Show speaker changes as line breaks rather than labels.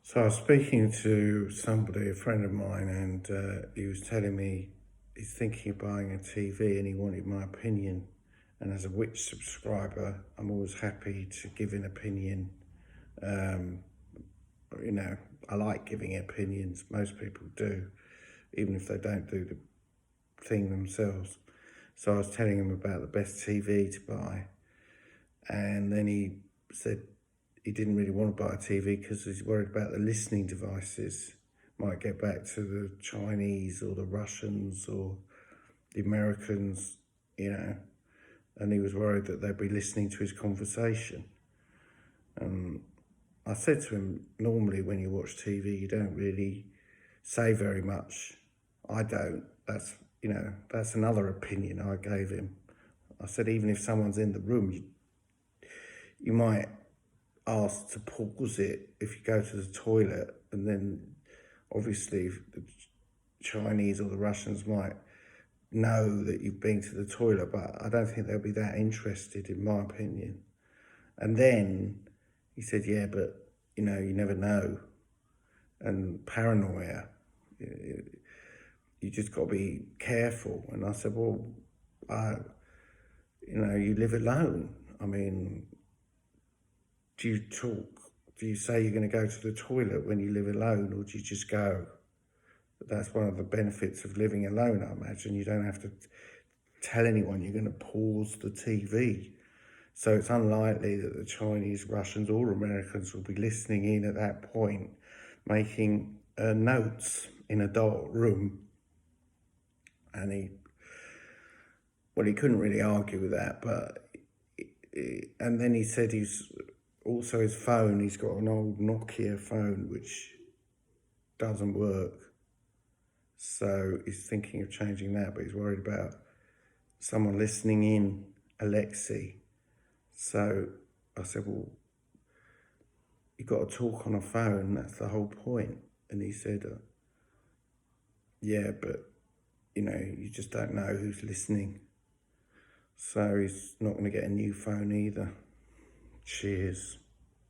So I was speaking to somebody, a friend of mine, and he was telling me he's thinking of buying a TV and he wanted my opinion. And as a Which subscriber, I'm always happy to give an opinion. Um, you know, I like giving opinions. Most people do, even if they don't do the thing themselves. So I was telling him about the best TV to buy. And then he said he didn't really want to buy a TV because he's worried about the listening devices. Might get back to the Chinese or the Russians or the Americans, and he was worried that they'd be listening to his conversation. I said to him, normally when you watch TV, you don't really say very much. I don't. That's another opinion I gave him. I said, even if someone's in the room, you might ask to pause it if you go to the toilet, and then obviously the Chinese or the Russians might know that you've been to the toilet, but I don't think they'll be that interested, in my opinion. And then he said, yeah, but you never know. And paranoia, you just got to be careful. And I said, well, you live alone. I mean, do you say you're going to go to the toilet when you live alone, or do you just go? But that's one of the benefits of living alone, I imagine. You don't have to tell anyone you're going to pause the TV. So it's unlikely that the Chinese, Russians or Americans will be listening in at that point, making notes in a dark room. And he couldn't really argue with that, and then he said he's also his phone, he's got an old Nokia phone which doesn't work. So he's thinking of changing that, but he's worried about someone listening in, Alexei. So I said, well, you've got to talk on a phone, that's the whole point. And he said, yeah, but you just don't know who's listening. So he's not going to get a new phone either. Cheers.